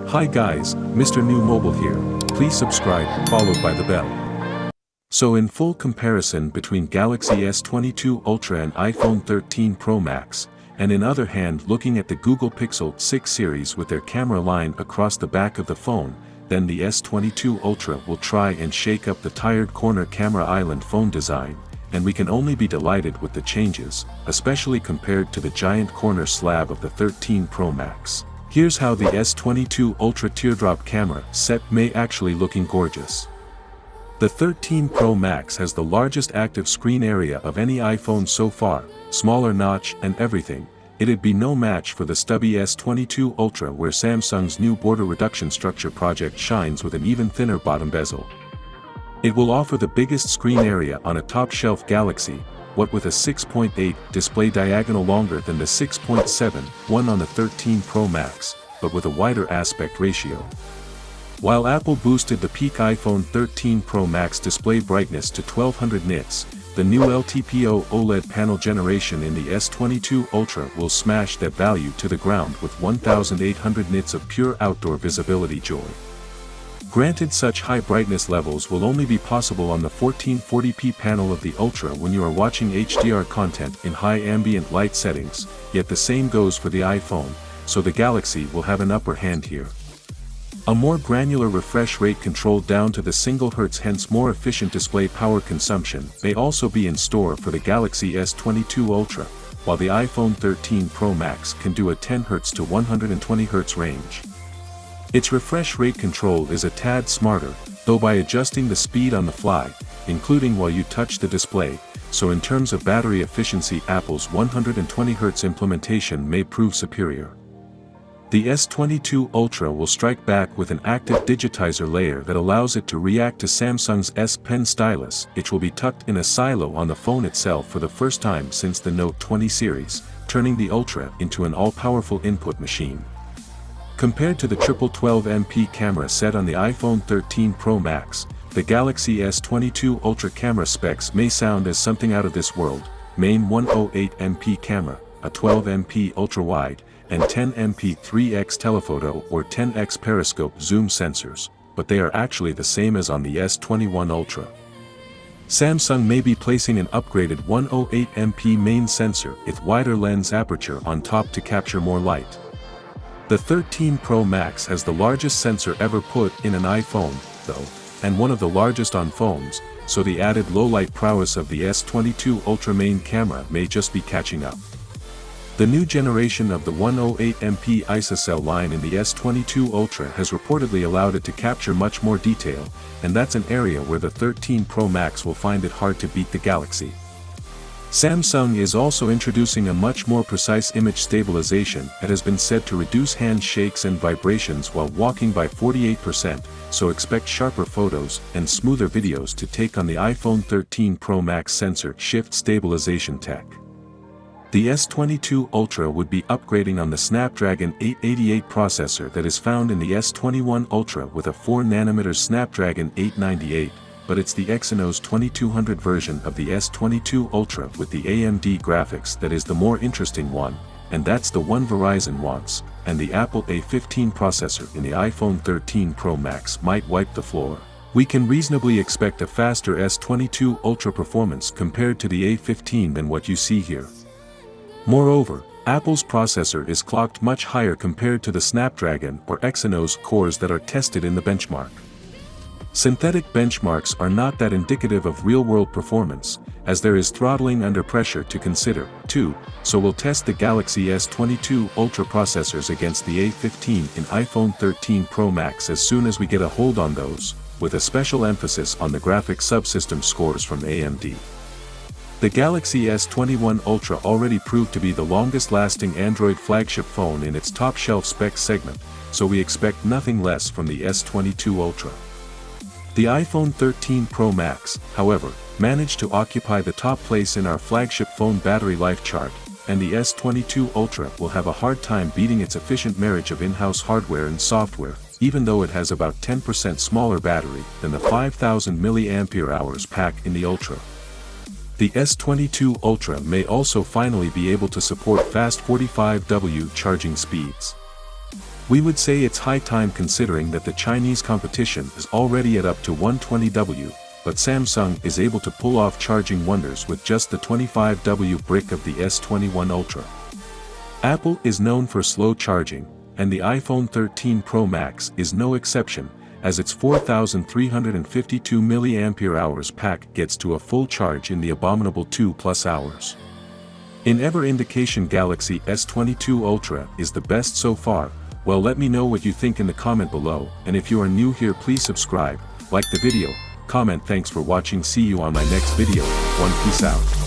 Hi guys, Mrnewmobile here. Please subscribe, followed by the bell. So in full comparison between Galaxy S22 Ultra and iPhone 13 Pro Max, and in other hand looking at the Google Pixel 6 series with their camera line across the back of the phone, then the S22 Ultra will try and shake up the tired corner camera island phone design, and we can only be delighted with the changes, especially compared to the giant corner slab of the 13 Pro Max. Here's how the S22 Ultra teardrop camera set may actually looking gorgeous. The 13 Pro Max has the largest active screen area of any iPhone so far, smaller notch and everything. It'd be no match for the stubby S22 Ultra where Samsung's new border reduction structure project shines with an even thinner bottom bezel. It will offer the biggest screen area on a top-shelf Galaxy, what with a 6.8 display diagonal longer than the 6.7 one on the 13 Pro Max, but with a wider aspect ratio. While Apple boosted the peak iPhone 13 Pro Max display brightness to 1200 nits, the new LTPO OLED panel generation in the S22 Ultra will smash that value to the ground with 1800 nits of pure outdoor visibility joy. Granted, such high brightness levels will only be possible on the 1440p panel of the Ultra when you are watching HDR content in high ambient light settings, yet the same goes for the iPhone, so the Galaxy will have an upper hand here. A more granular refresh rate controlled down to the single Hz, hence more efficient display power consumption, may also be in store for the Galaxy S22 Ultra, while the iPhone 13 Pro Max can do a 10 Hz to 120 Hz range. Its refresh rate control is a tad smarter, though by adjusting the speed on the fly, including while you touch the display, so in terms of battery efficiency Apple's 120 Hz implementation may prove superior. The S22 Ultra will strike back with an active digitizer layer that allows it to react to Samsung's S Pen stylus. It will be tucked in a silo on the phone itself for the first time since the Note 20 series, turning the Ultra into an all-powerful input machine. Compared to the triple 12MP camera set on the iPhone 13 Pro Max, the Galaxy S22 Ultra camera specs may sound as something out of this world: main 108MP camera, a 12MP ultra-wide, and 10MP 3x telephoto or 10x periscope zoom sensors, but they are actually the same as on the S21 Ultra. Samsung may be placing an upgraded 108MP main sensor with wider lens aperture on top to capture more light. The 13 Pro Max has the largest sensor ever put in an iPhone, though, and one of the largest on phones, so the added low-light prowess of the S22 Ultra main camera may just be catching up. The new generation of the 108MP ISOCELL line in the S22 Ultra has reportedly allowed it to capture much more detail, and that's an area where the 13 Pro Max will find it hard to beat the Galaxy. Samsung is also introducing a much more precise image stabilization that has been said to reduce hand shakes and vibrations while walking by 48%, so expect sharper photos and smoother videos to take on the iPhone 13 Pro Max sensor shift stabilization tech. The S22 Ultra would be upgrading on the Snapdragon 888 processor that is found in the S21 Ultra with a 4nm Snapdragon 898, but it's the Exynos 2200 version of the S22 Ultra with the AMD graphics that is the more interesting one, and that's the one Verizon wants, and the Apple A15 processor in the iPhone 13 Pro Max might wipe the floor. We can reasonably expect a faster S22 Ultra performance compared to the A15 than what you see here. Moreover, Apple's processor is clocked much higher compared to the Snapdragon or Exynos cores that are tested in the benchmark. Synthetic benchmarks are not that indicative of real-world performance, as there is throttling under pressure to consider, too, so we'll test the Galaxy S22 Ultra processors against the A15 in iPhone 13 Pro Max as soon as we get a hold on those, with a special emphasis on the graphic subsystem scores from AMD. The Galaxy S21 Ultra already proved to be the longest-lasting Android flagship phone in its top-shelf spec segment, so we expect nothing less from the S22 Ultra. The iPhone 13 Pro Max, however, managed to occupy the top place in our flagship phone battery life chart, and the S22 Ultra will have a hard time beating its efficient marriage of in-house hardware and software, even though it has about 10% smaller battery than the 5000 mAh pack in the Ultra. The S22 Ultra may also finally be able to support fast 45W charging speeds. We would say it's high time considering that the Chinese competition is already at up to 120W, but Samsung is able to pull off charging wonders with just the 25W brick of the S21 Ultra. Apple is known for slow charging, and the iPhone 13 Pro Max is no exception, as its 4,352 mAh pack gets to a full charge in the abominable 2+ hours. In every indication Galaxy S22 Ultra is the best so far. Well, let me know what you think in the comment below, and if you are new here please subscribe, like the video, comment. Thanks for watching. See you on my next video. Peace out.